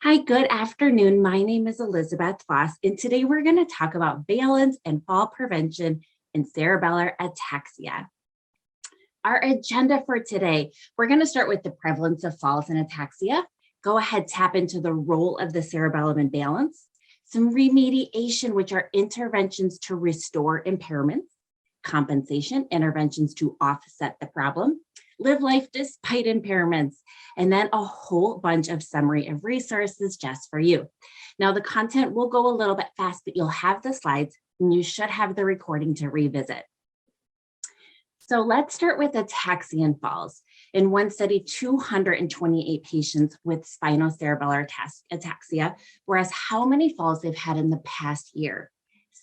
Hi, good afternoon. My name is Elizabeth Foss, and today we're going to talk about balance and fall prevention in cerebellar ataxia. Our agenda for today, we're going to start with the prevalence of falls and ataxia, go ahead, tap into the role of the cerebellum in balance, some remediation, which are interventions to restore impairments, compensation, interventions to offset the problem, live life despite impairments, and then a whole bunch of summary of resources just for you. Now, the content will go a little bit fast, but you'll have the slides and you should have the recording to revisit. So let's start with ataxia and falls. In one study, 228 patients with spinocerebellar ataxia, whereas how many falls they've had in the past year.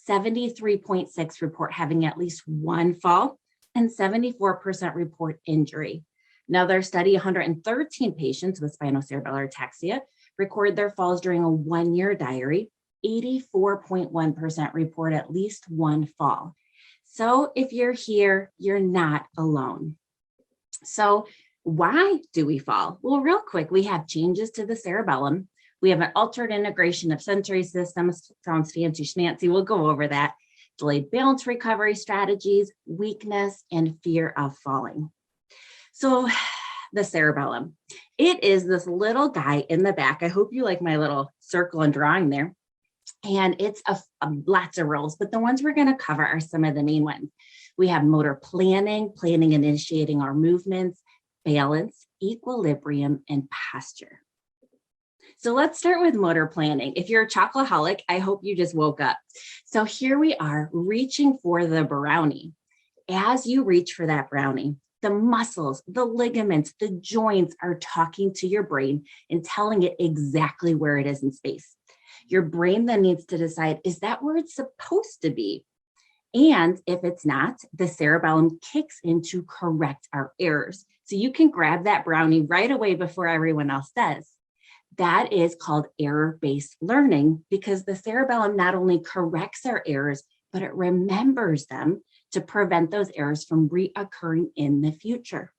73.6 report having at least one fall, and 74% report injury. Now, their study, 113 patients with spinocerebellar ataxia record their falls during a one-year diary. 84.1% report at least one fall. So if you're here, you're not alone. So why do we fall? Well, real quick, we have changes to the cerebellum. We have an altered integration of sensory systems. Sounds fancy schmancy. We'll go over that. Delayed balance recovery strategies, weakness, and fear of falling. So the cerebellum, it is this little guy in the back. I hope you like my little circle and drawing there. And it's lots of roles, but the ones we're going to cover are some of the main ones. We have motor planning and initiating our movements, balance, equilibrium, and posture. So let's start with motor planning. If you're a chocoholic, I hope you just woke up. So here we are reaching for the brownie. As you reach for that brownie, the muscles, the ligaments, the joints are talking to your brain and telling it exactly where it is in space. Your brain then needs to decide, is that where it's supposed to be? And if it's not, the cerebellum kicks in to correct our errors. So you can grab that brownie right away before everyone else does. That is called error-based learning because the cerebellum not only corrects our errors, but it remembers them to prevent those errors from reoccurring in the future.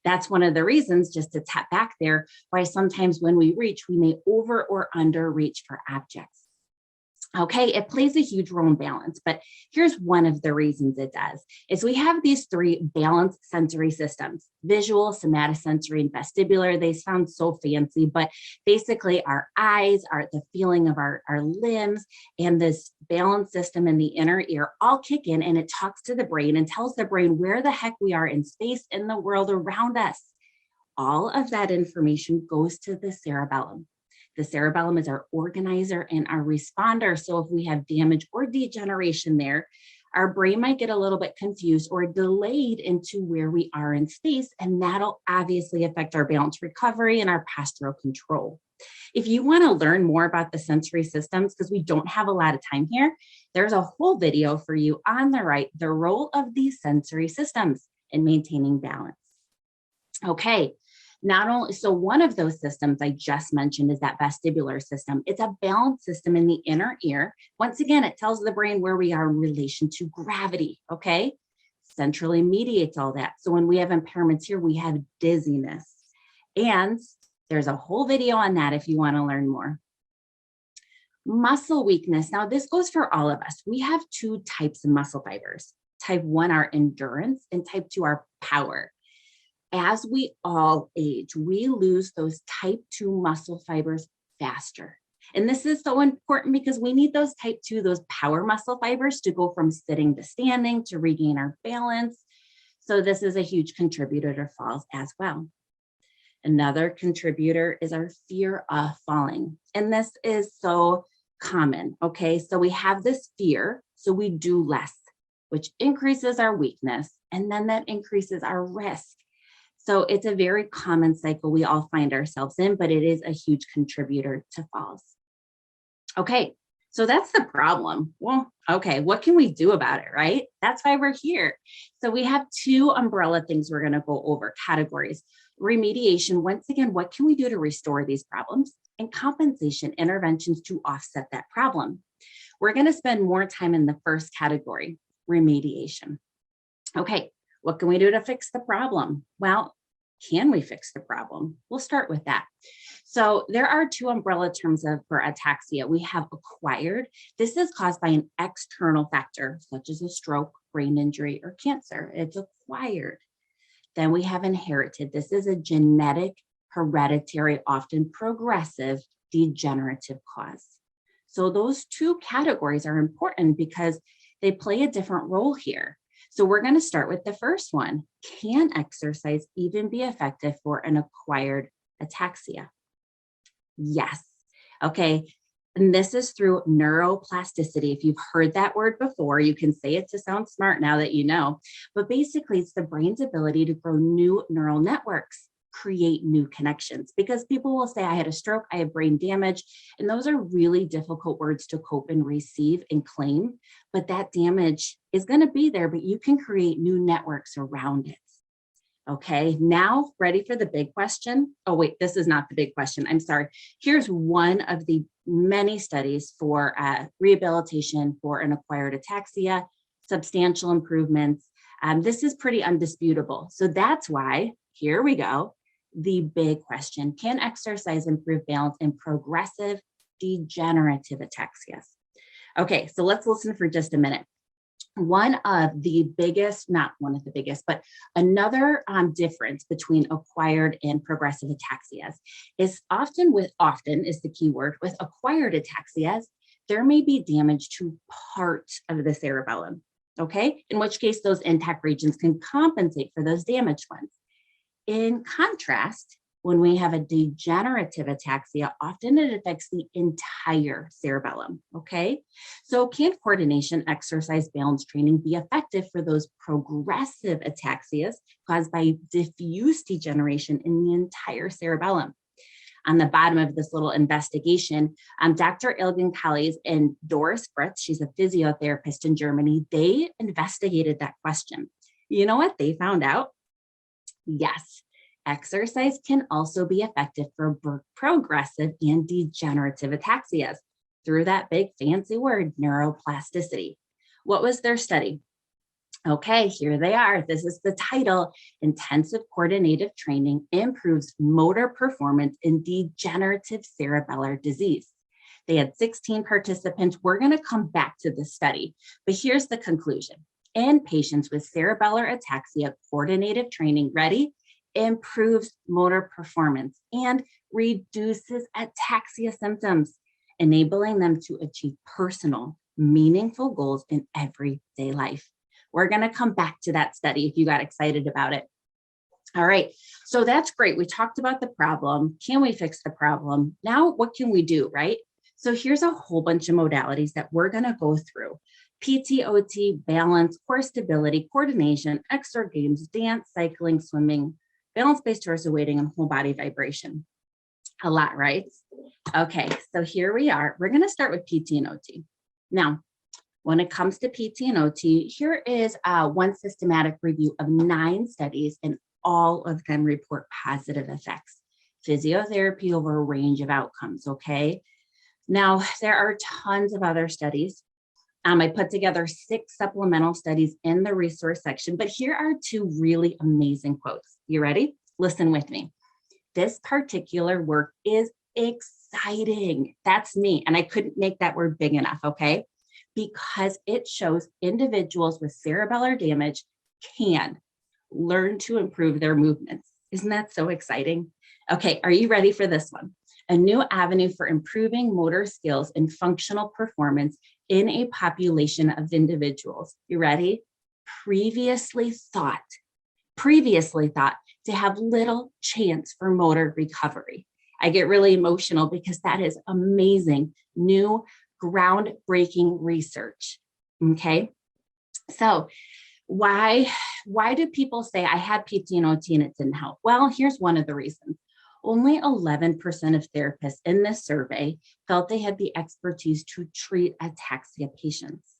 That's one of the reasons, just to tap back there, why sometimes when we reach, we may over or under reach for objects. Okay, it plays a huge role in balance, but here's one of the reasons it does, is we have these three balanced sensory systems, visual, somatosensory, and vestibular. They sound so fancy, but basically our eyes, the feeling of our limbs, and this balance system in the inner ear all kick in, and it talks to the brain and tells the brain where the heck we are in space in the world around us. All of that information goes to the cerebellum. The cerebellum is our organizer and our responder. So if we have damage or degeneration there, our brain might get a little bit confused or delayed into where we are in space, and that'll obviously affect our balance recovery and our postural control. If you want to learn more about the sensory systems, because we don't have a lot of time here, there's a whole video for you on the right, the role of these sensory systems in maintaining balance. Okay. Not only, so one of those systems I just mentioned is that vestibular system. It's a balance system in the inner ear. Once again, it tells the brain where we are in relation to gravity, okay? Centrally mediates all that. So when we have impairments here, we have dizziness. And there's a whole video on that if you want to learn more. Muscle weakness. Now this goes for all of us. We have two types of muscle fibers. Type 1 are endurance and type 2 are power. As we all age, we lose those type 2 muscle fibers faster. And this is so important because we need those type 2, those power muscle fibers to go from sitting to standing to regain our balance. So this is a huge contributor to falls as well. Another contributor is our fear of falling. And this is so common, okay? So we have this fear, so we do less, which increases our weakness, and then that increases our risk. So it's a very common cycle we all find ourselves in, but it is a huge contributor to falls. Okay, so that's the problem. Well, okay, what can we do about it, right? That's why we're here. So we have two umbrella things we're gonna go over, categories. Remediation, once again, what can we do to restore these problems? And compensation, interventions to offset that problem. We're gonna spend more time in the first category, remediation. Okay, what can we do to fix the problem? Well, can we fix the problem? We'll start with that. So there are two umbrella terms for ataxia. We have acquired. This is caused by an external factor, such as a stroke, brain injury, or cancer. It's acquired. Then we have inherited. This is a genetic, hereditary, often progressive, degenerative cause. So those two categories are important because they play a different role here. So we're going to start with the first one. Can exercise even be effective for an acquired ataxia? Yes. Okay. And this is through neuroplasticity. If you've heard that word before, you can say it to sound smart now that you know. But basically, it's the brain's ability to grow new neural networks, create new connections, because people will say, I had a stroke, I have brain damage. And those are really difficult words to cope and receive and claim. But that damage is going to be there, but you can create new networks around it. Okay, now ready for the big question? Oh, wait, this is not the big question. I'm sorry. Here's one of the many studies for rehabilitation for an acquired ataxia, substantial improvements. This is pretty undisputable. So that's why, here we go, the big question. Can exercise improve balance in progressive degenerative ataxias? Okay, so let's listen for just a minute. One of the biggest, not one of the biggest, but another difference between acquired and progressive ataxias is often is the key word, with acquired ataxias, there may be damage to part of the cerebellum, okay? In which case those intact regions can compensate for those damaged ones. In contrast, when we have a degenerative ataxia, often it affects the entire cerebellum, okay? So can coordination, exercise, balance training be effective for those progressive ataxias caused by diffuse degeneration in the entire cerebellum? On the bottom of this little investigation, Dr. Ilgen Kallis and Doris Fritz, she's a physiotherapist in Germany, they investigated that question. You know what they found out? Yes. Exercise can also be effective for progressive and degenerative ataxias through that big fancy word, neuroplasticity. What was their study? Okay, here they are. This is the title. Intensive coordinative training improves motor performance in degenerative cerebellar disease. They had 16 participants. We're going to come back to this study, but here's the conclusion. In patients with cerebellar ataxia, coordinative training, ready? Improves motor performance and reduces ataxia symptoms, enabling them to achieve personal, meaningful goals in everyday life. We're going to come back to that study if you got excited about it. All right, so that's great. We talked about the problem. Can we fix the problem? Now, what can we do, right? So here's a whole bunch of modalities that we're going to go through. PT, OT, balance, core stability, coordination, extra games, dance, cycling, swimming, balance-based torso weighting, and whole body vibration. A lot, right? Okay, so here we are. We're going to start with PT and OT. Now, when it comes to PT and OT, here is one systematic review of 9 studies, and all of them report positive effects. Physiotherapy over a range of outcomes, okay? Now, there are tons of other studies. I put together 6 supplemental studies in the resource section, but here are 2 really amazing quotes. You ready? Listen with me. This particular work is exciting. That's me. And I couldn't make that word big enough, okay? Because it shows individuals with cerebellar damage can learn to improve their movements. Isn't that so exciting? Okay, are you ready for this one? A new avenue for improving motor skills and functional performance in a population of individuals. You ready? Previously thought to have little chance for motor recovery. I get really emotional because that is amazing, new, groundbreaking research. Okay, so why do people say I had PT and OT and it didn't help? Well, here's one of the reasons. Only 11% of therapists in this survey felt they had the expertise to treat ataxia patients.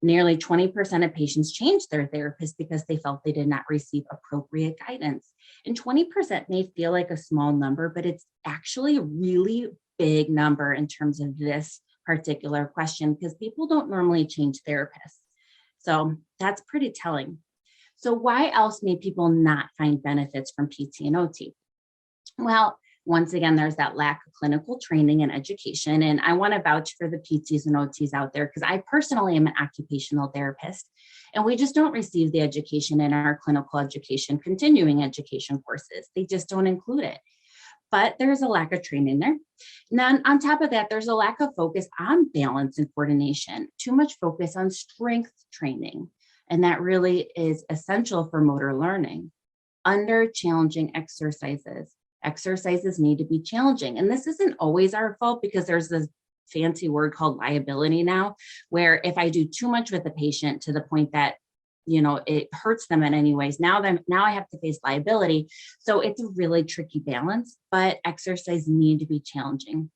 Nearly 20% of patients changed their therapist because they felt they did not receive appropriate guidance. And 20% may feel like a small number, but it's actually a really big number in terms of this particular question because people don't normally change therapists. So that's pretty telling. So why else may people not find benefits from PT and OT? Well, once again, there's that lack of clinical training and education. And I want to vouch for the PTs and OTs out there because I personally am an occupational therapist, and we just don't receive the education in our clinical education, continuing education courses. They just don't include it. But there's a lack of training there. And then on top of that, there's a lack of focus on balance and coordination, too much focus on strength training. And that really is essential for motor learning. Under challenging exercises. Exercises need to be challenging. And this isn't always our fault because there's this fancy word called liability now, where if I do too much with the patient to the point that, it hurts them in any ways, now I have to face liability. So it's a really tricky balance, but exercise need to be challenging.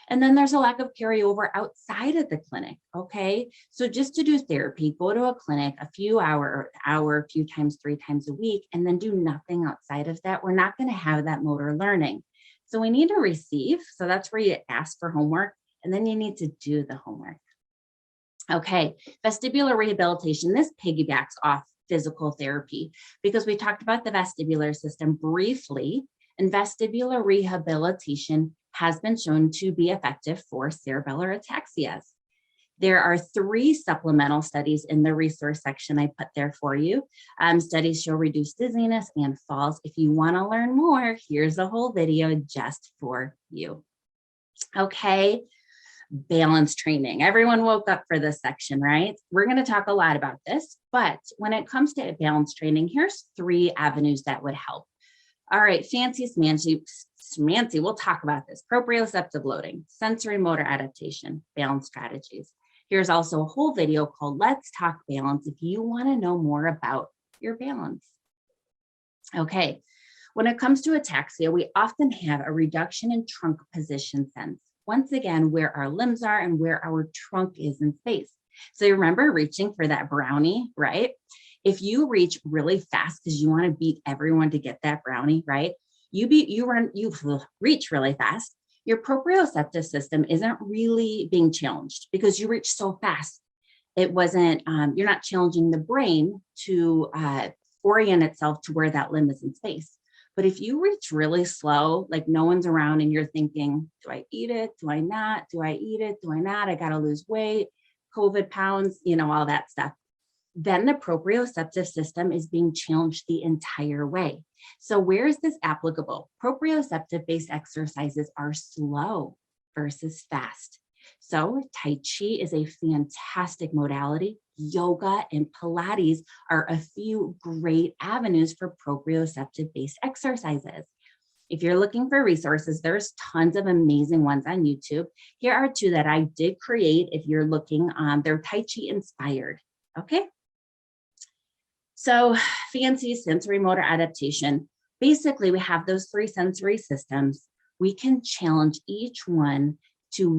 And then there's a lack of carryover outside of the clinic. Okay. So just to do therapy, go to a clinic a few times, 3 times a week, and then do nothing outside of that. We're not going to have that motor learning. So we need to receive. So that's where you ask for homework, and then you need to do the homework. Okay. Vestibular rehabilitation. This piggybacks off physical therapy because we talked about the vestibular system briefly, and vestibular rehabilitation has been shown to be effective for cerebellar ataxias. There are 3 supplemental studies in the resource section I put there for you. Studies show reduced dizziness and falls. If you want to learn more, here's a whole video just for you. Okay, balance training. Everyone woke up for this section, right? We're going to talk a lot about this, but when it comes to balance training, here's 3 avenues that would help. All right, fancy smancy, we'll talk about this. Proprioceptive loading, sensory motor adaptation, balance strategies. Here's also a whole video called Let's Talk Balance if you want to know more about your balance. Okay, when it comes to ataxia, we often have a reduction in trunk position sense. Once again, where our limbs are and where our trunk is in space. So you remember reaching for that brownie, right? If you reach really fast because you want to beat everyone to get that brownie, right? You reach really fast. Your proprioceptive system isn't really being challenged because you reach so fast. It wasn't, you're not challenging the brain to orient itself to where that limb is in space. But if you reach really slow, like no one's around and you're thinking, do I eat it? Do I not? Do I eat it? Do I not? I got to lose weight, COVID pounds, all that stuff. Then the proprioceptive system is being challenged the entire way. So where is this applicable? Proprioceptive-based exercises are slow versus fast. So Tai Chi is a fantastic modality. Yoga and Pilates are a few great avenues for proprioceptive-based exercises. If you're looking for resources, there's tons of amazing ones on YouTube. Here are 2 that I did create. If you're looking, they're Tai Chi inspired. Okay. So fancy sensory motor adaptation. Basically, we have those 3 sensory systems. We can challenge each one to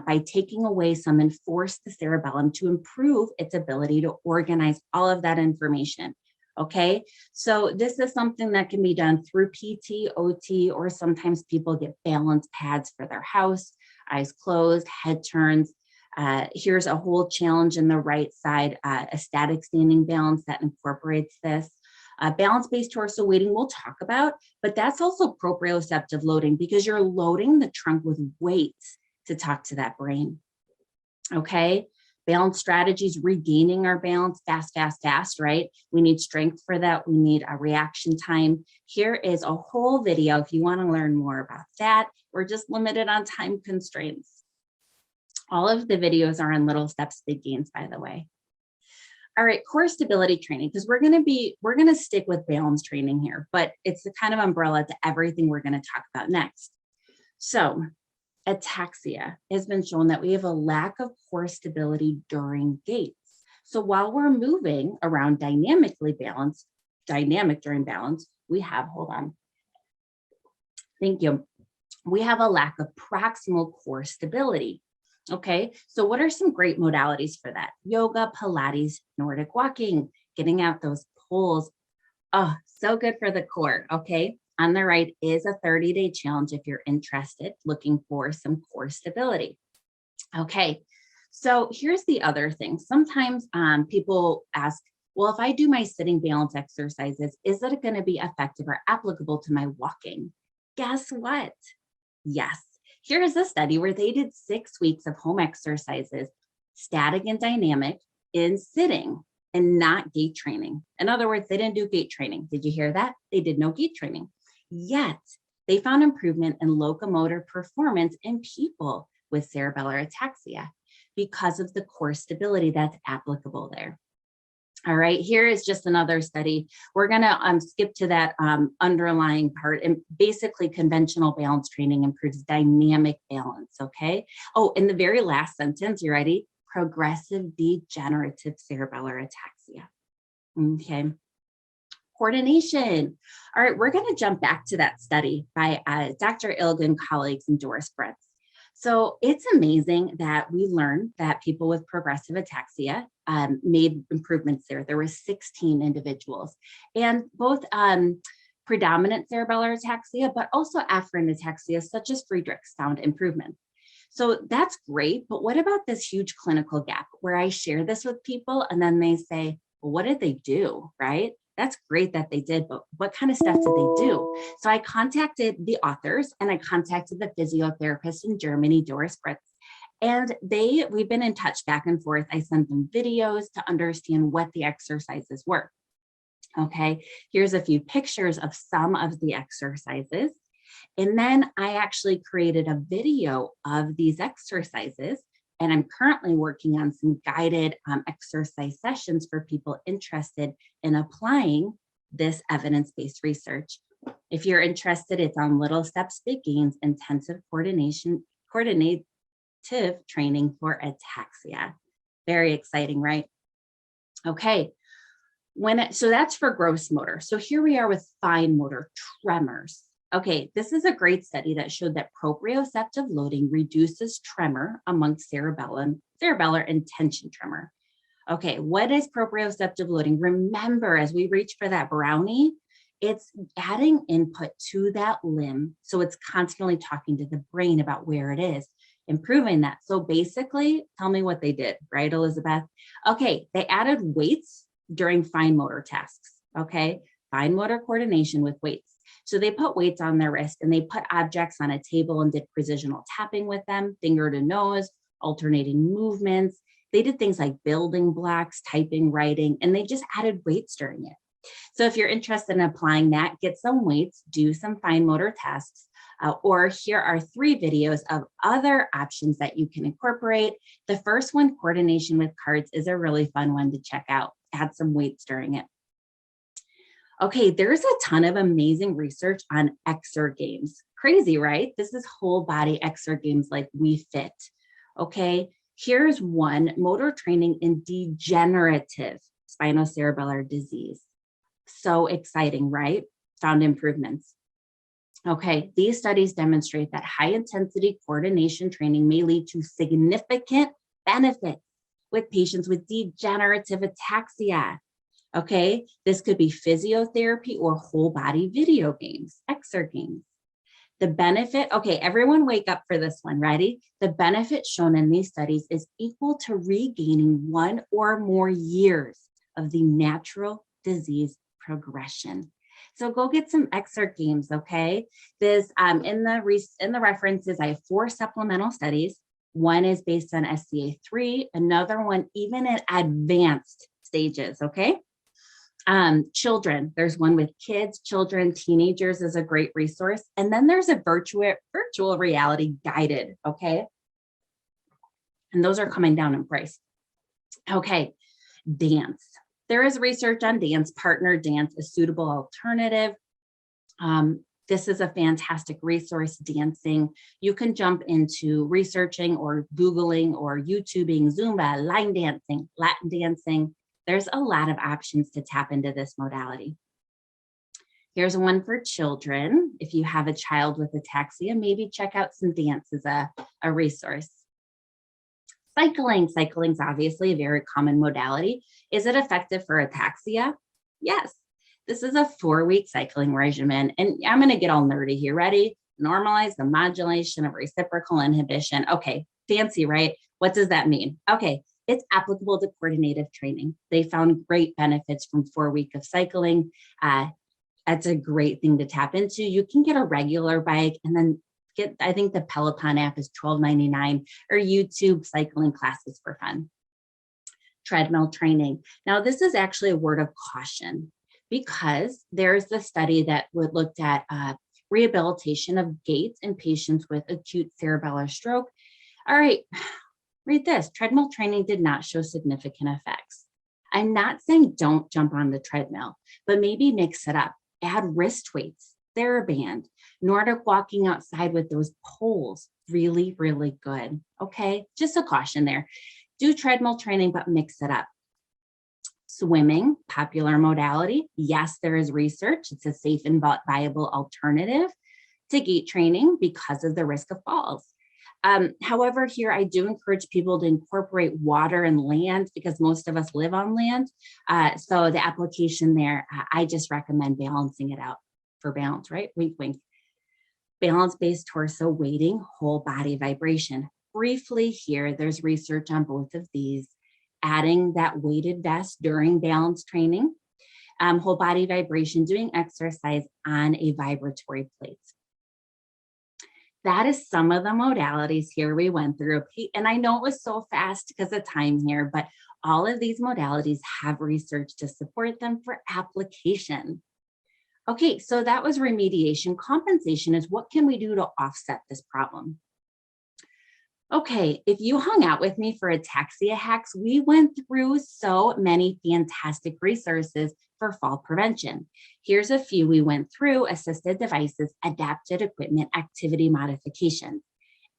by taking away some and force the cerebellum to improve its ability to organize all of that information. Okay, so this is something that can be done through PT, OT, or sometimes people get balance pads for their house, eyes closed, head turns. Here's a whole challenge in the right side, a static standing balance that incorporates this. Balance-based torso weighting we'll talk about, but that's also proprioceptive loading because you're loading the trunk with weights to talk to that brain. Okay, balance strategies, regaining our balance fast, right? We need strength for that. We need a reaction time. Here is a whole video if you want to learn more about that. We're just limited on time constraints. All of the videos are on Little Steps, Big Gains, by the way. All right, core stability training, because we're going to stick with balance training here, but it's the kind of umbrella to everything we're going to talk about next. So ataxia has been shown that we have a lack of core stability during gaits. So while we're moving around dynamic during balance, we have, thank you. We have a lack of proximal core stability. Okay, so what are some great modalities for that? Yoga, Pilates, Nordic walking, getting out those poles. Oh, so good for the core. Okay, on the right is a 30-day challenge if you're interested, looking for some core stability. Okay, so here's the other thing. Sometimes people ask, Well, if I do my sitting balance exercises, is it going to be effective or applicable to my walking? Guess what? Yes. Here is a study where they did 6 weeks of home exercises, static and dynamic, in sitting and not gait training. In other words, they didn't do gait training. Did you hear that? They did no gait training. Yet, they found improvement in locomotor performance in people with cerebellar ataxia because of the core stability that's applicable there. All right, here is just another study. We're going to skip to that underlying part. And basically, conventional balance training improves dynamic balance, okay? Oh, in the very last sentence, you ready? Progressive degenerative cerebellar ataxia. Okay. Coordination. All right, we're going to jump back to that study by Dr. Ilg and colleagues in Doris Fritz. So it's amazing that we learned that people with progressive ataxia made improvements there. There were 16 individuals, and both predominant cerebellar ataxia, but also afferent ataxia, such as Friedrich's, found improvements. So that's great, but what about this huge clinical gap where I share this with people and then they say, well, what did they do, right? That's great that they did, but what kind of stuff did they do? So I contacted the authors and I contacted the physiotherapist in Germany, Doris Fritz, and we've been in touch back and forth. I sent them videos to understand what the exercises were. Okay, here's a few pictures of some of the exercises. And then I actually created a video of these exercises, and I'm currently working on some guided exercise sessions for people interested in applying this evidence-based research. If you're interested, it's on Little Steps, Big Gains, Intensive Coordinative Training for Ataxia. Very exciting, right? Okay, so that's for gross motor. So here we are with fine motor, tremors. Okay, this is a great study that showed that proprioceptive loading reduces tremor amongst cerebellar and tension tremor. Okay, what is proprioceptive loading? Remember, as we reach for that brownie, it's adding input to that limb. So it's constantly talking to the brain about where it is, improving that. So basically, tell me what they did, right, Elizabeth? Okay, they added weights during fine motor tasks, okay? Fine motor coordination with weights. So they put weights on their wrist and they put objects on a table and did precisional tapping with them, finger to nose, alternating movements. They did things like building blocks, typing, writing, and they just added weights during it. So if you're interested in applying that, get some weights, do some fine motor tasks, or here are 3 videos of other options that you can incorporate. The first one, coordination with cards, is a really fun one to check out. Add some weights during it. Okay, there's a ton of amazing research on exergames. Crazy, right? This is whole body exergames like We Fit. Okay, here's one, motor training in degenerative spinocerebellar disease. So exciting, right? Found improvements. Okay, these studies demonstrate that high intensity coordination training may lead to significant benefits with patients with degenerative ataxia. Okay, this could be physiotherapy or whole body video games, exergames. The benefit, okay, everyone wake up for this one, ready? The benefit shown in these studies is equal to regaining 1 or more years of the natural disease progression. So go get some exergames, okay? This in the references, I have 4 supplemental studies. One is based on SCA3, another one even at advanced stages, okay? Children, there's one with kids, children, teenagers is a great resource. And then there's a virtual reality guided, okay? And those are coming down in price. Okay, dance. There is research on dance, partner dance, a suitable alternative. This is a fantastic resource, dancing. You can jump into researching or Googling or YouTubing, Zumba, line dancing, Latin dancing. There's a lot of options to tap into this modality. Here's one for children. If you have a child with ataxia, maybe check out some dance as a resource. Cycling. Cycling's obviously a very common modality. Is it effective for ataxia? Yes. This is a 4-week cycling regimen. And I'm going to get all nerdy here. Ready? Normalize the modulation of reciprocal inhibition. Okay, fancy, right? What does that mean? Okay. It's applicable to coordinative training. They found great benefits from 4 weeks of cycling. That's a great thing to tap into. You can get a regular bike and then I think the Peloton app is $12.99, or YouTube cycling classes for fun. Treadmill training. Now, this is actually a word of caution because there's the study that looked at rehabilitation of gaits in patients with acute cerebellar stroke. All right, read this. Treadmill training did not show significant effects. I'm not saying don't jump on the treadmill, but maybe mix it up. Add wrist weights, TheraBand, Nordic walking outside with those poles, really, really good. Okay, just a caution there. Do treadmill training, but mix it up. Swimming, popular modality. Yes, there is research. It's a safe and viable alternative to gait training because of the risk of falls. However, here I do encourage people to incorporate water and land because most of us live on land. So the application there, I just recommend balancing it out for balance, right? Wink, wink. Balance-based torso weighting, whole body vibration. Briefly here, there's research on both of these. Adding that weighted vest during balance training, whole body vibration, doing exercise on a vibratory plate. That is some of the modalities here we went through. And I know it was so fast because of time here, but all of these modalities have research to support them for application. Okay, so that was remediation. Compensation is what can we do to offset this problem? Okay, if you hung out with me for Ataxia Hacks, we went through so many fantastic resources for fall prevention. Here's a few we went through: assisted devices, adapted equipment, activity modification.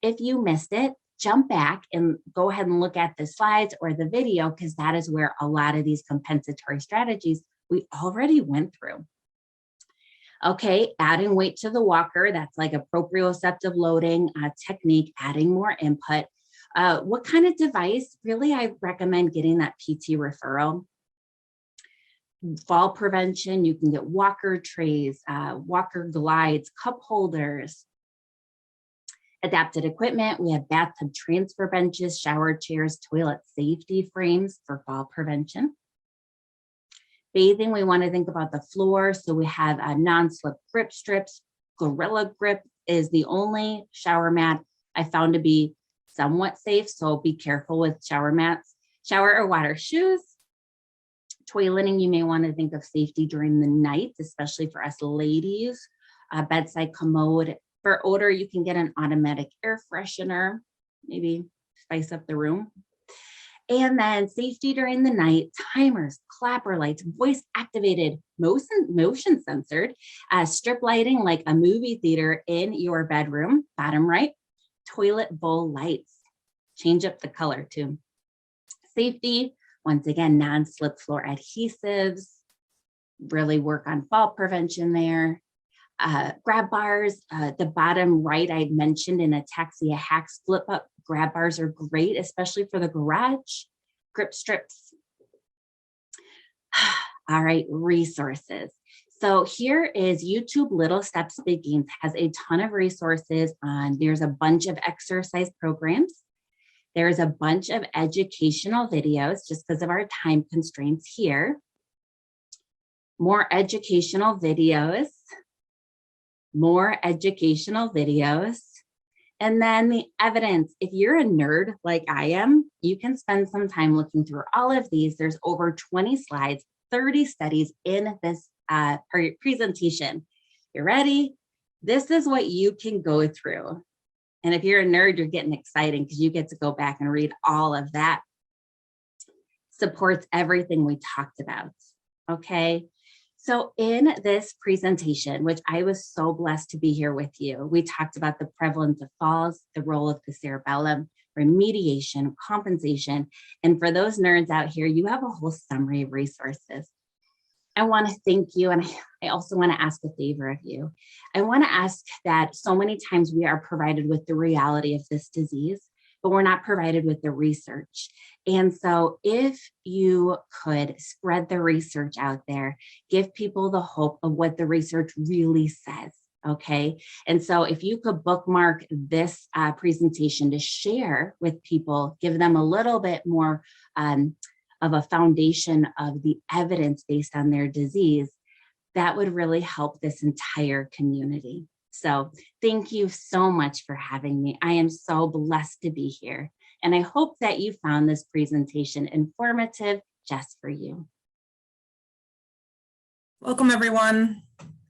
If you missed it, jump back and go ahead and look at the slides or the video, because that is where a lot of these compensatory strategies we already went through. Okay, adding weight to the walker, that's like a proprioceptive loading technique, adding more input. What kind of device? Really, I recommend getting that PT referral. Fall prevention, you can get walker trays, walker glides, cup holders. Adapted equipment, we have bathtub transfer benches, shower chairs, toilet safety frames for fall prevention. Bathing, we want to think about the floor. So we have non-slip grip strips. Gorilla Grip is the only shower mat I found to be somewhat safe. So be careful with shower mats. Shower or water shoes. Toileting, you may want to think of safety during the night, especially for us ladies. Bedside commode. For odor, you can get an automatic air freshener, maybe spice up the room. And then safety during the night, timers, clapper lights, voice activated, motion censored, strip lighting like a movie theater in your bedroom, bottom right, toilet bowl lights, change up the color too. Safety, once again, non-slip floor adhesives, really work on fall prevention there. Grab bars, the bottom right I mentioned in Ataxia Hacks, flip up grab bars are great, especially for the garage. Grip strips. All right, resources. So here is YouTube Little Steps Big Gains, has a ton of resources on, there's a bunch of exercise programs. There's a bunch of educational videos just because of our time constraints here. More educational videos. And then the evidence. If you're a nerd like I am, you can spend some time looking through all of these. There's over 20 slides, 30 studies in this presentation. You ready? This is what you can go through. And if you're a nerd, you're getting exciting because you get to go back and read all of that. Supports everything we talked about, okay? So in this presentation, which I was so blessed to be here with you, we talked about the prevalence of falls, the role of the cerebellum, remediation, compensation, and for those nerds out here, you have a whole summary of resources. I want to thank you, and I also want to ask a favor of you. I want to ask that so many times we are provided with the reality of this disease, but we're not provided with the research. And so if you could spread the research out there, give people the hope of what the research really says. Okay. And so if you could bookmark this presentation to share with people, give them a little bit more of a foundation of the evidence based on their disease, that would really help this entire community. So thank you so much for having me. I am so blessed to be here. And I hope that you found this presentation informative just for you. Welcome, everyone,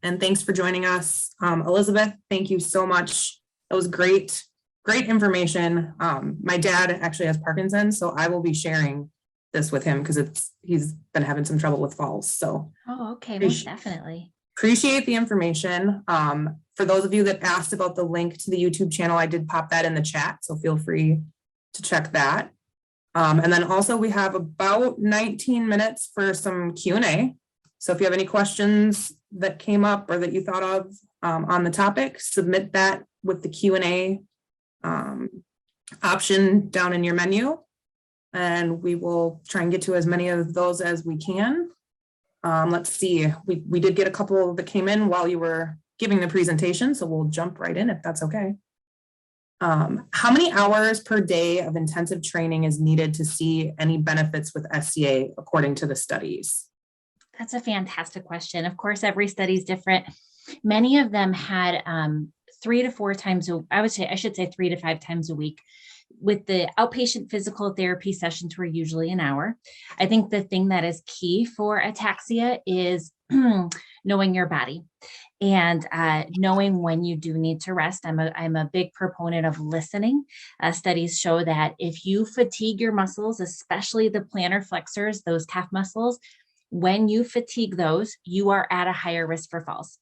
and thanks for joining us. Elizabeth, thank you so much. That was great information. My dad actually has Parkinson's, so I will be sharing this with him because he's been having some trouble with falls. So, okay, most definitely. Appreciate the information. For those of you that asked about the link to the YouTube channel, I did pop that in the chat, so feel free to check that. And then also we have about 19 minutes for some Q&A. So if you have any questions that came up or that you thought of on the topic, submit that with the Q&A option down in your menu. And we will try and get to as many of those as we can. Let's see, we did get a couple that came in while you were giving the presentation, so we'll jump right in if that's okay. How many hours per day of intensive training is needed to see any benefits with SCA according to the studies? That's a fantastic question. Of course, every study is different. Many of them had 3 to 4 times, I should say 3 to 5 times a week. With the outpatient physical therapy sessions were usually an hour. I think the thing that is key for ataxia is knowing your body and knowing when you do need to rest. I'm a big proponent of listening. Studies show that if you fatigue your muscles, especially the plantar flexors, those calf muscles, when you fatigue those, you are at a higher risk for falls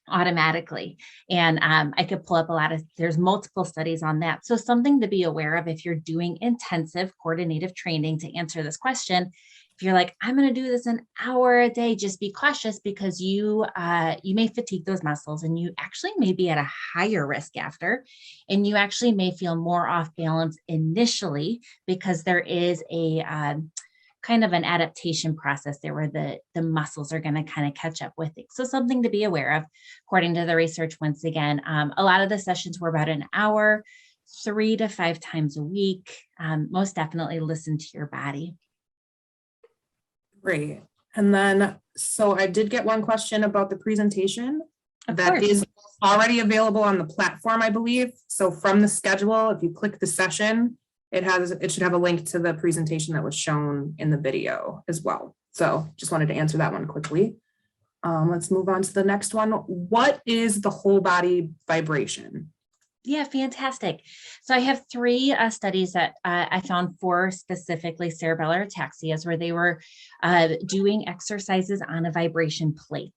automatically. And I could pull up there's multiple studies on that. So something to be aware of if you're doing intensive coordinative training to answer this question. If you're like, I'm going to do this an hour a day, just be cautious because you may fatigue those muscles and you actually may be at a higher risk after, and you actually may feel more off balance initially because there is a kind of an adaptation process there where the muscles are going to kind of catch up with it. So something to be aware of, according to the research, once again, a lot of the sessions were about an hour, 3 to 5 times a week. Most definitely listen to your body. Great. And then, so I did get one question about the presentation that is already available on the platform, I believe. So from the schedule, if you click the session, it should have a link to the presentation that was shown in the video as well. So just wanted to answer that one quickly. Let's move on to the next one. What is the whole body vibration? Yeah, fantastic. So I have 3 studies that I found for specifically cerebellar ataxias where they were doing exercises on a vibration plate.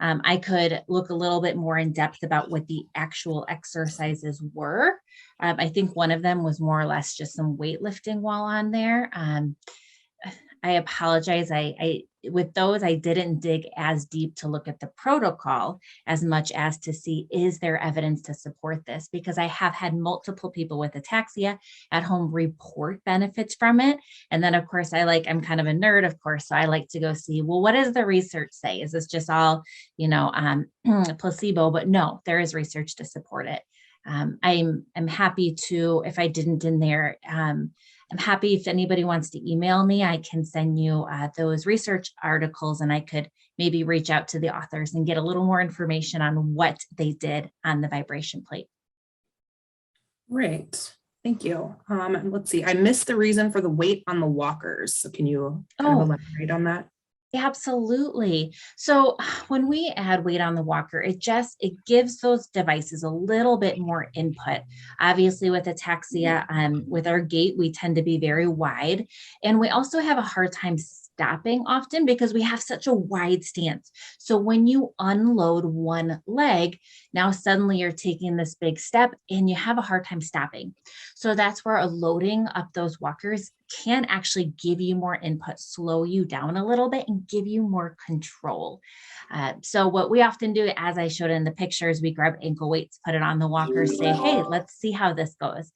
I could look a little bit more in depth about what the actual exercises were. I think one of them was more or less just some weightlifting while on there. I apologize. With those, I didn't dig as deep to look at the protocol as much as to see, is there evidence to support this? Because I have had multiple people with ataxia at home report benefits from it. And then of course, I'm kind of a nerd, of course. So I like to go see, well, what does the research say? Is this just all, placebo? But no, there is research to support it. I'm happy to, if I didn't in there, I'm happy if anybody wants to email me, I can send you those research articles and I could maybe reach out to the authors and get a little more information on what they did on the vibration plate. Great, thank you. And let's see, I missed the reason for the weight on the walkers. So can you kind of elaborate on that? Absolutely. So when we add weight on the walker, it gives those devices a little bit more input. Obviously with ataxia, with our gait, we tend to be very wide, and we also have a hard time stopping often because we have such a wide stance. So when you unload one leg, now suddenly you're taking this big step and you have a hard time stopping. So that's where loading up those walkers can actually give you more input, slow you down a little bit, and give you more control. So what we often do, as I showed in the pictures, we grab ankle weights, put it on the walkers, say, hey, let's see how this goes,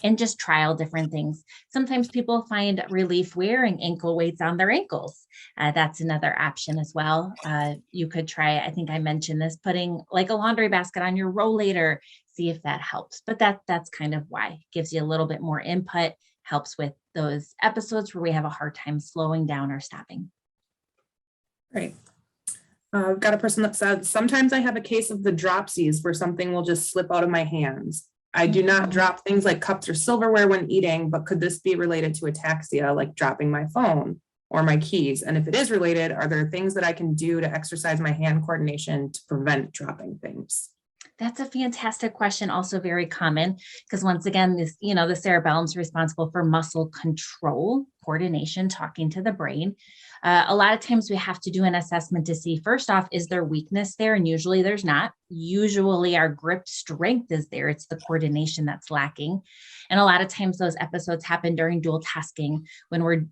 and just trial different things. Sometimes people find relief wearing ankle weights on their ankles. That's another option as well. You could try, I think I mentioned this, putting like a laundry basket on your rollator, see if that helps. But that's kind of why. It gives you a little bit more input, helps with those episodes where we have a hard time slowing down or stopping. Great. I've got a person that said, sometimes I have a case of the dropsies where something will just slip out of my hands. I do not drop things like cups or silverware when eating, but could this be related to ataxia, like dropping my phone or my keys? And if it is related, are there things that I can do to exercise my hand coordination to prevent dropping things? That's a fantastic question. Also very common, because once again, this, the cerebellum is responsible for muscle control, coordination, talking to the brain. A lot of times we have to do an assessment to see, first off, is there weakness there? And usually there's not. Usually our grip strength is there. It's the coordination that's lacking. And a lot of times those episodes happen during dual tasking when we're,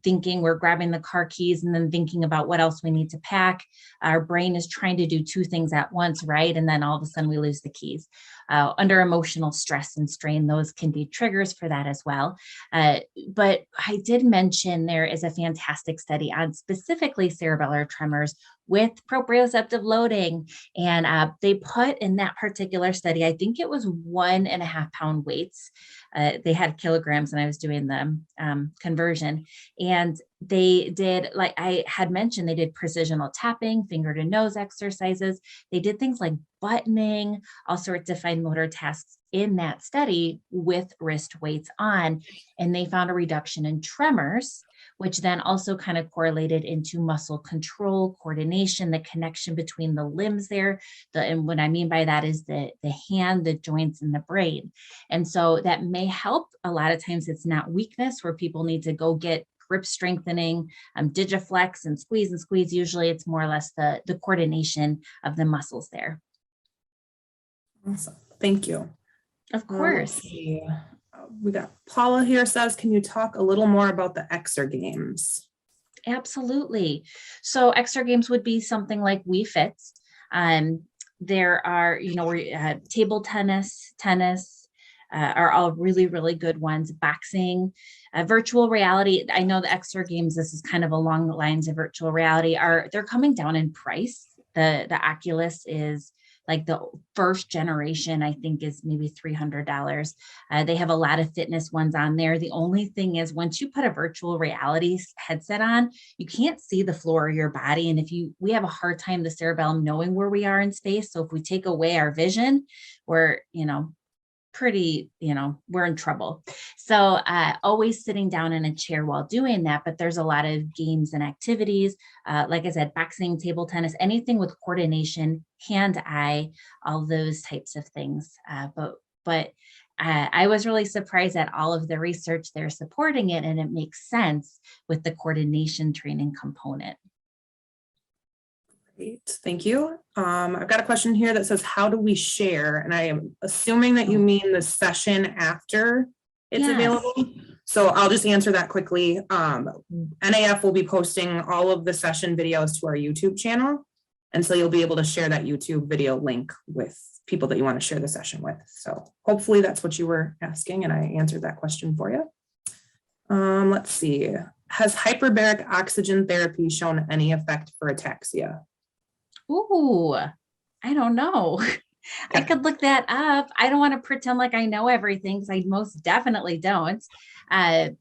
thinking we're grabbing the car keys and then thinking about what else we need to pack. Our brain is trying to do two things at once, right? And then all of a sudden we lose the keys. Under emotional stress and strain, those can be triggers for that as well. But I did mention there is a fantastic study on specifically cerebellar tremors with proprioceptive loading. And they put in that particular study, I think it was 1.5 pound weights. They had kilograms and I was doing the conversion. And they did, like I had mentioned, they did precisional tapping, finger to nose exercises. They did things like buttoning, all sorts of fine motor tasks in that study with wrist weights on. And they found a reduction in tremors, which then also kind of correlated into muscle control, coordination, the connection between the limbs there. And what I mean by that is the hand, the joints, and the brain. And so that may help. A lot of times it's not weakness where people need to go get grip strengthening, digiflex and squeeze and squeeze. Usually it's more or less the coordination of the muscles there. Awesome. Thank you. Of course. We got Paula here says, can you talk a little more about the exergames? Absolutely. So exergames would be something like Wii Fits. There are, table tennis, are all really, really good ones. Boxing, virtual reality. I know the exergames, this is kind of along the lines of virtual reality, they're coming down in price. The Oculus is like the first generation, I think, is maybe $300. They have a lot of fitness ones on there. The only thing is once you put a virtual reality headset on, you can't see the floor of your body. And we have a hard time, the cerebellum, knowing where we are in space. So if we take away our vision, we're, we're in trouble. So always sitting down in a chair while doing that, but there's a lot of games and activities. Like I said, boxing, table tennis, anything with coordination, hand-eye, all those types of things. But I was really surprised at all of the research they're supporting it, and it makes sense with the coordination training component. Great, thank you. I've got a question here that says, how do we share? And I am assuming that you mean the session after it's available. So I'll just answer that quickly. NAF will be posting all of the session videos to our YouTube channel. And so you'll be able to share that YouTube video link with people that you want to share the session with. So hopefully that's what you were asking and I answered that question for you. Let's see. Has hyperbaric oxygen therapy shown any effect for ataxia? Ooh, I don't know. I could look that up. I don't want to pretend like I know everything because I most definitely don't. I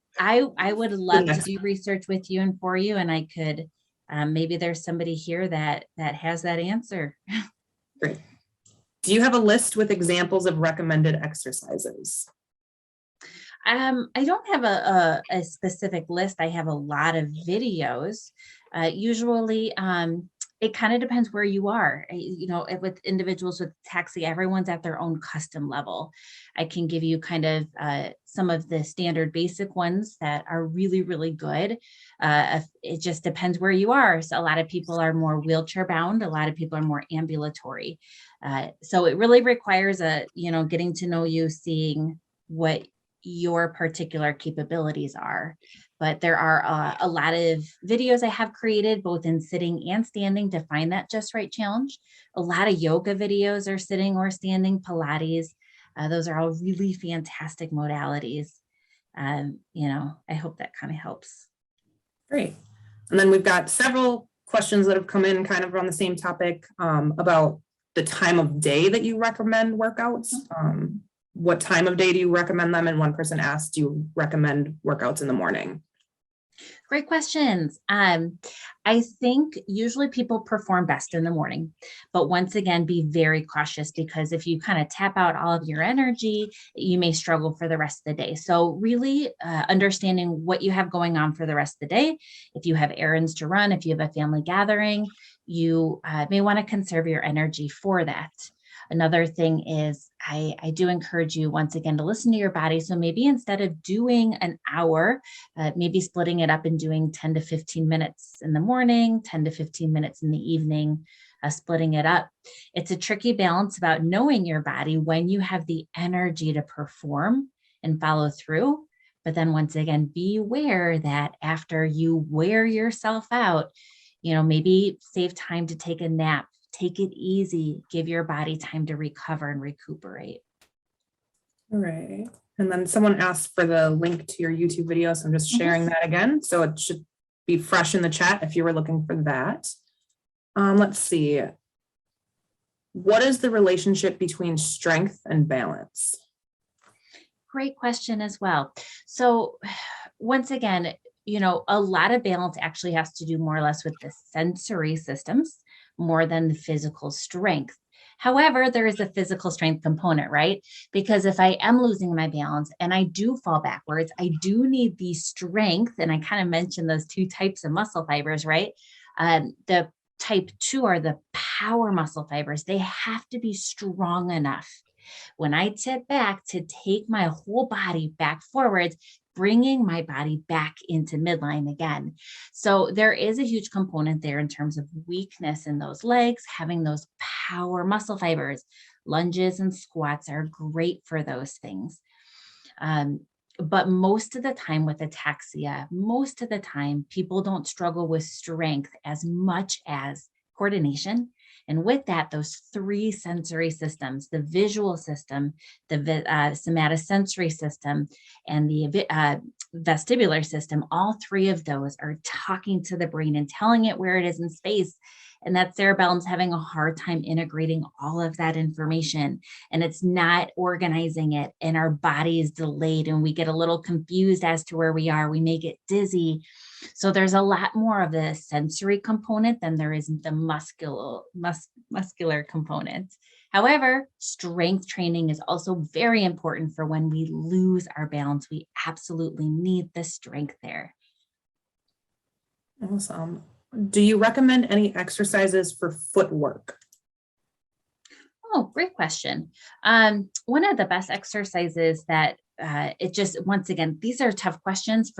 would love to do research with you and for you, and I could maybe there's somebody here that has that answer. Great. Do you have a list with examples of recommended exercises? I don't have a specific list. I have a lot of videos. Usually, it kind of depends where you are. With individuals with ataxia, everyone's at their own custom level. I can give you kind of some of the standard basic ones that are really, really good. It just depends where you are. So a lot of people are more wheelchair bound. A lot of people are more ambulatory. So it really requires getting to know you, seeing what your particular capabilities are. But there are a lot of videos I have created both in sitting and standing to find that just right challenge. A lot of yoga videos are sitting or standing, Pilates. Those are all really fantastic modalities. I hope that kind of helps. Great. And then we've got several questions that have come in kind of on the same topic about the time of day that you recommend workouts. What time of day do you recommend them? And one person asked, do you recommend workouts in the morning? Great questions. I think usually people perform best in the morning, but once again, be very cautious because if you kind of tap out all of your energy, you may struggle for the rest of the day. So really understanding what you have going on for the rest of the day. If you have errands to run, if you have a family gathering, you may want to conserve your energy for that. Another thing is I do encourage you once again to listen to your body. So maybe instead of doing an hour, maybe splitting it up and doing 10 to 15 minutes in the morning, 10 to 15 minutes in the evening, splitting it up. It's a tricky balance about knowing your body when you have the energy to perform and follow through. But then once again, be aware that after you wear yourself out, maybe save time to take a nap. Take it easy, give your body time to recover and recuperate. All right. And then someone asked for the link to your YouTube video. So I'm just sharing that again. So it should be fresh in the chat if you were looking for that. Let's see. What is the relationship between strength and balance? Great question as well. So once again, a lot of balance actually has to do more or less with the sensory systems more than the physical strength. However, there is a physical strength component, right? Because if I am losing my balance and I do fall backwards, I do need the strength. And I kind of mentioned those two types of muscle fibers, right? The type 2 are the power muscle fibers. They have to be strong enough when I tip back to take my whole body back forwards, bringing my body back into midline again. So there is a huge component there in terms of weakness in those legs, having those power muscle fibers. Lunges and squats are great for those things. But most of the time with ataxia, people don't struggle with strength as much as coordination. And with that, those three sensory systems, the visual system, the somatosensory system, and the vestibular system, all three of those are talking to the brain and telling it where it is in space. And that cerebellum's having a hard time integrating all of that information. And it's not organizing it. And our body is delayed and we get a little confused as to where we are. We may get dizzy. So there's a lot more of the sensory component than there is the muscular component. However, strength training is also very important for when we lose our balance. We absolutely need the strength there. Awesome. Do you recommend any exercises for footwork? Oh, great question. One of the best exercises that once again, these are tough questions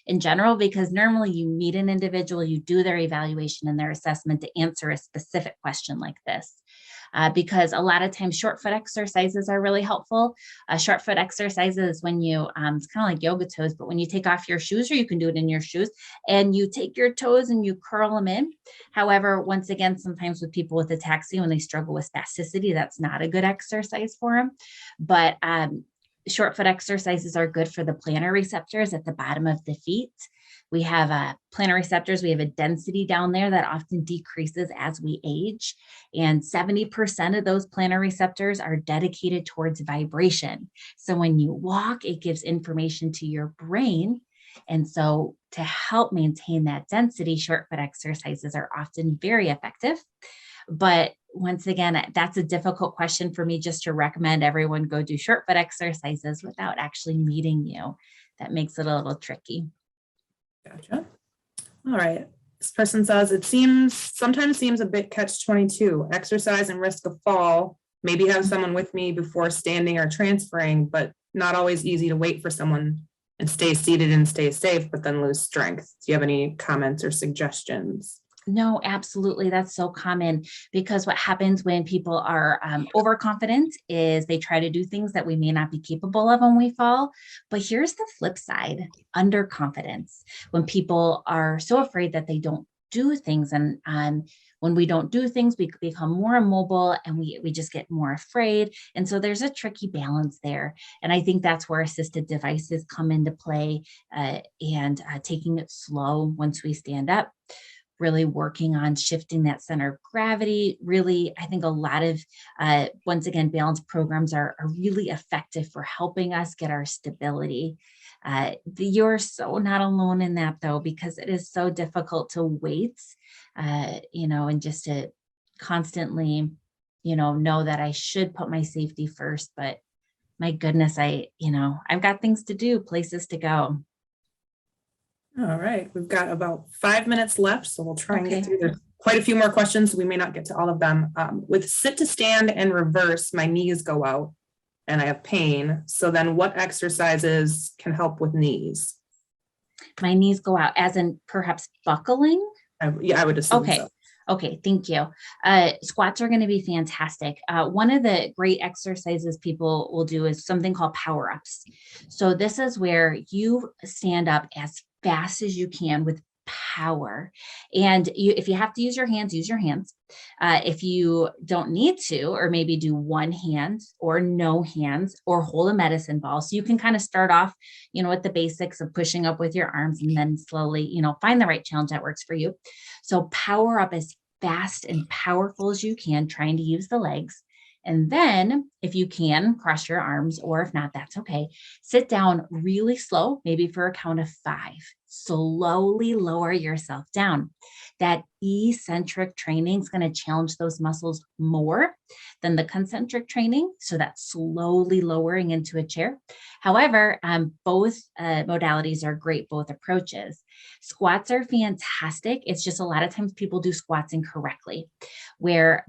in general, because normally you meet an individual, you do their evaluation and their assessment to answer a specific question like this. Because a lot of times short foot exercises are really helpful. Short foot exercises when you, it's kind of like yoga toes, but when you take off your shoes, or you can do it in your shoes, and you take your toes and you curl them in. However, once again, sometimes with people with ataxia, when they struggle with spasticity, that's not a good exercise for them. But short foot exercises are good for the plantar receptors at the bottom of the feet. We have plantar receptors. We have a density down there that often decreases as we age. And 70% of those plantar receptors are dedicated towards vibration. So when you walk, it gives information to your brain. And so to help maintain that density, short foot exercises are often very effective. But once again, that's a difficult question for me just to recommend everyone go do short foot exercises without actually meeting you. That makes it a little tricky. Gotcha. All right. This person says, sometimes seems a bit catch-22. Exercise and risk of fall. Maybe have someone with me before standing or transferring, but not always easy to wait for someone and stay seated and stay safe, but then lose strength. Do you have any comments or suggestions? No, absolutely. That's so common because what happens when people are overconfident is they try to do things that we may not be capable of when we fall. But here's the flip side, underconfidence. When people are so afraid that they don't do things, and when we don't do things, we become more immobile and we just get more afraid. And so there's a tricky balance there. And I think that's where assisted devices come into play, and taking it slow once we stand up, really working on shifting that center of gravity. Really, I think a lot of, once again, balance programs are really effective for helping us get our stability. You're so not alone in that though, because it is so difficult to wait, and just to constantly, know that I should put my safety first. But my goodness, I've got things to do, places to go. All right, we've got about 5 minutes left, so we'll try and get Okay. through. There's quite a few more questions. We may not get to all of them. With sit to stand and reverse, my knees go out and I have pain. So then what exercises can help with knees? My knees go out, as in perhaps buckling. Yeah, I would assume Okay. so. Okay, thank you. Squats are going to be fantastic. One of the great exercises people will do is something called power ups. So this is where you stand up as fast as you can with power. And if you have to use your hands, use your hands. If you don't need to, or maybe do one hand or no hands or hold a medicine ball. So you can kind of start off, with the basics of pushing up with your arms and then slowly, find the right challenge that works for you. So power up as fast and powerful as you can, trying to use the legs. And then if you can, cross your arms, or if not, that's okay. Sit down really slow, maybe for a count of 5. Slowly lower yourself down. That eccentric training is going to challenge those muscles more than the concentric training. So that's slowly lowering into a chair. However, both modalities are great, both approaches. Squats are fantastic. It's just a lot of times people do squats incorrectly, where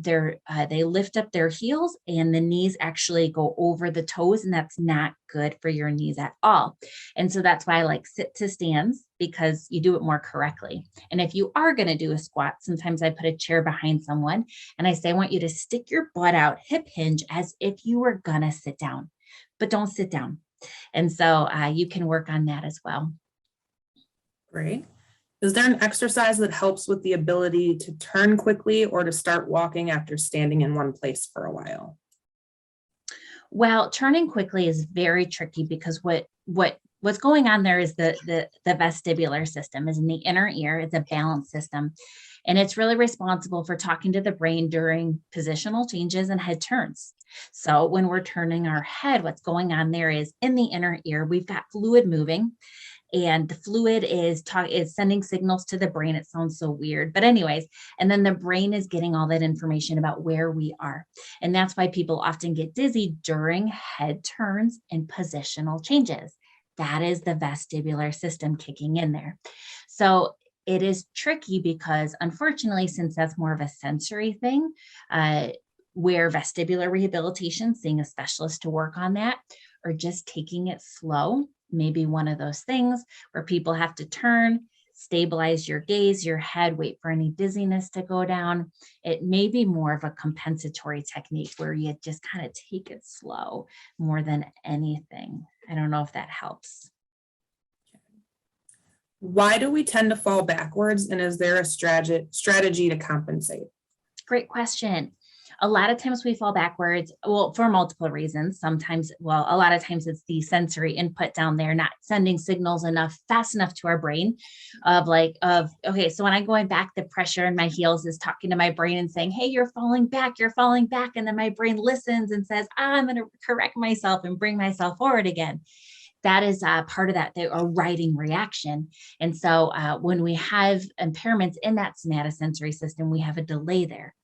they lift up their heels and the knees actually go over the toes, and that's not good for your knees at all. And so that's why I like sit to stands, because you do it more correctly. And if you are going to do a squat, sometimes I put a chair behind someone and I say, I want you to stick your butt out, hip hinge, as if you were going to sit down, but don't sit down. And so you can work on that as well. Great. Is there an exercise that helps with the ability to turn quickly or to start walking after standing in one place for a while? Well, turning quickly is very tricky because what's going on there is the vestibular system is in the inner ear. It's a balance system, and it's really responsible for talking to the brain during positional changes and head turns. So when we're turning our head, what's going on there is in the inner ear, we've got fluid moving. And the fluid is sending signals to the brain. It sounds so weird, but anyways, and then the brain is getting all that information about where we are. And that's why people often get dizzy during head turns and positional changes. That is the vestibular system kicking in there. So it is tricky because, unfortunately, since that's more of a sensory thing, where vestibular rehabilitation, seeing a specialist to work on that, or just taking it slow, maybe one of those things where people have to turn, stabilize your gaze, your head, wait for any dizziness to go down. It may be more of a compensatory technique where you just kind of take it slow more than anything. I don't know if that helps. Why do we tend to fall backwards, and is there a strategy to compensate? Great question. A lot of times we fall backwards, well, for multiple reasons. A lot of times it's the sensory input down there, not sending signals fast enough to our brain okay, so when I'm going back, the pressure in my heels is talking to my brain and saying, hey, you're falling back. And then my brain listens and says, I'm going to correct myself and bring myself forward again. That is part of that, a writing reaction. And so when we have impairments in that somatosensory system, we have a delay there.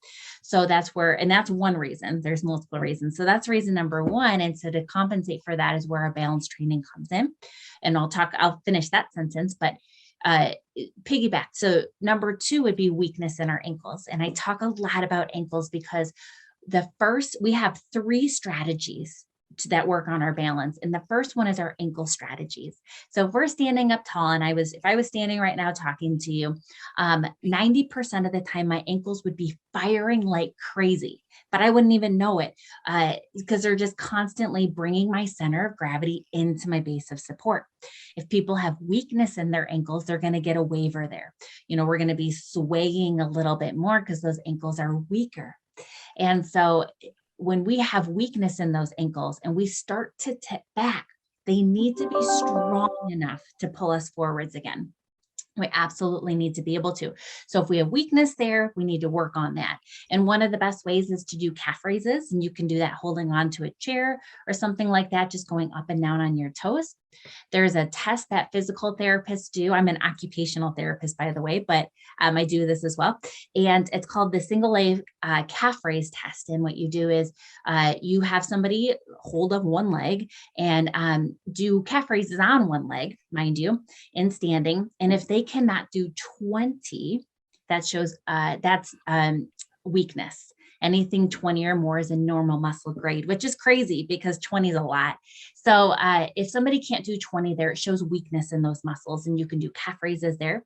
So that's one reason. There's multiple reasons. So that's reason number one. And so to compensate for that is where our balance training comes in. And I'll finish that sentence, but piggyback. So number 2 would be weakness in our ankles. And I talk a lot about ankles because we have 3 strategies that work on our balance. And the first one is our ankle strategies. So if we're standing up tall, and if I was standing right now talking to you, 90% of the time my ankles would be firing like crazy, but I wouldn't even know it because they're just constantly bringing my center of gravity into my base of support. If people have weakness in their ankles, they're going to get a waiver there. We're going to be swaying a little bit more because those ankles are weaker. And so when we have weakness in those ankles and we start to tip back, they need to be strong enough to pull us forwards again. We absolutely need to be able to. So if we have weakness there, we need to work on that. And one of the best ways is to do calf raises, and you can do that holding on to a chair or something like that, just going up and down on your toes. There's a test that physical therapists do. I'm an occupational therapist, by the way, but I do this as well. And it's called the single leg calf raise test. And what you do is you have somebody hold up one leg and do calf raises on one leg, mind you, in standing. And if they cannot do 20, that shows that's weakness. Anything 20 or more is a normal muscle grade, which is crazy because 20 is a lot. So if somebody can't do 20 there, it shows weakness in those muscles, and you can do calf raises there.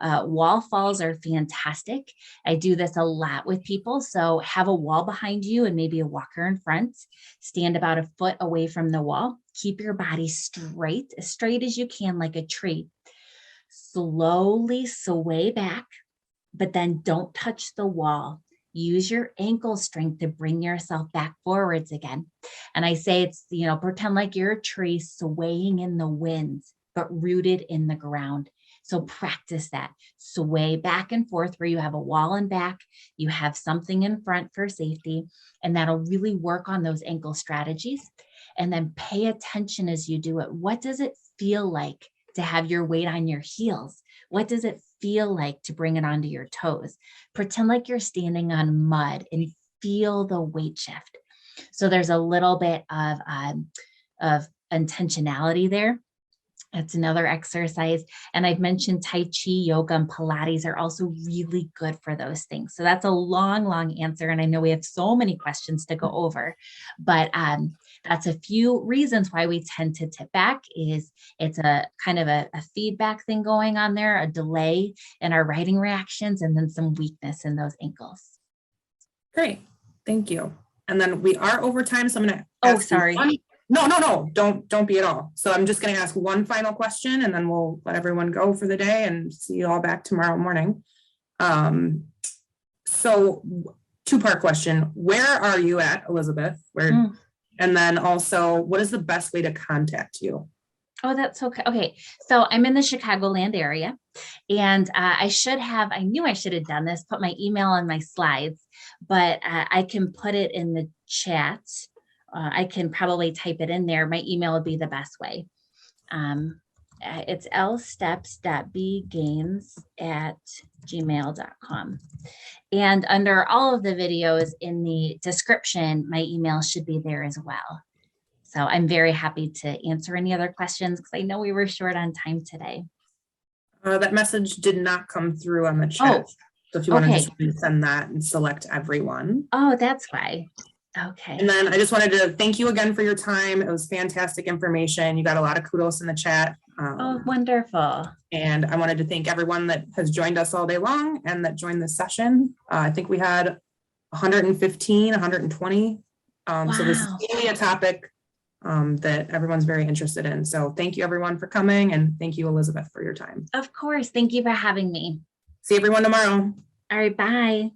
Wall falls are fantastic. I do this a lot with people. So have a wall behind you and maybe a walker in front. Stand about a foot away from the wall. Keep your body straight, as straight as you can, like a tree. Slowly sway back, but then don't touch the wall. Use your ankle strength to bring yourself back forwards again. And I say it's, pretend like you're a tree swaying in the wind, but rooted in the ground. So practice that. Sway back and forth where you have a wall in back, you have something in front for safety, and that'll really work on those ankle strategies. And then pay attention as you do it. What does it feel like to have your weight on your heels? What does it feel like to bring it onto your toes? Pretend like you're standing on mud and feel the weight shift. So there's a little bit of intentionality there. That's another exercise. And I've mentioned Tai Chi, yoga, and Pilates are also really good for those things. So that's a long, long answer. And I know we have so many questions to go over, but that's a few reasons why we tend to tip back. Is it's a kind of a feedback thing going on there, a delay in our riding reactions, and then some weakness in those ankles. Great. Thank you. And then we are over time. So I'm going to ask sorry. No, don't be at all. So I'm just going to ask one final question, and then we'll let everyone go for the day and see you all back tomorrow morning. So 2-part question. Where are you at, Elizabeth? And then also, what is the best way to contact you? Oh, that's okay. Okay. So I'm in the Chicagoland area, and I knew I should have done this, put my email on my slides, but I can put it in the chat. I can probably type it in there. My email would be the best way. It's lsteps.bgains@gmail.com. And under all of the videos in the description, my email should be there as well. So I'm very happy to answer any other questions because I know we were short on time today. That message did not come through on the chat. So if you want to just send that and select everyone. Oh, that's why. Okay. And then I just wanted to thank you again for your time. It was fantastic information. You got a lot of kudos in the chat. Oh, wonderful. And I wanted to thank everyone that has joined us all day long and that joined this session. I think we had 115, 120. Wow. So this is really a topic that everyone's very interested in. So thank you everyone for coming, and thank you, Elizabeth, for your time. Of course. Thank you for having me. See everyone tomorrow. All right. Bye.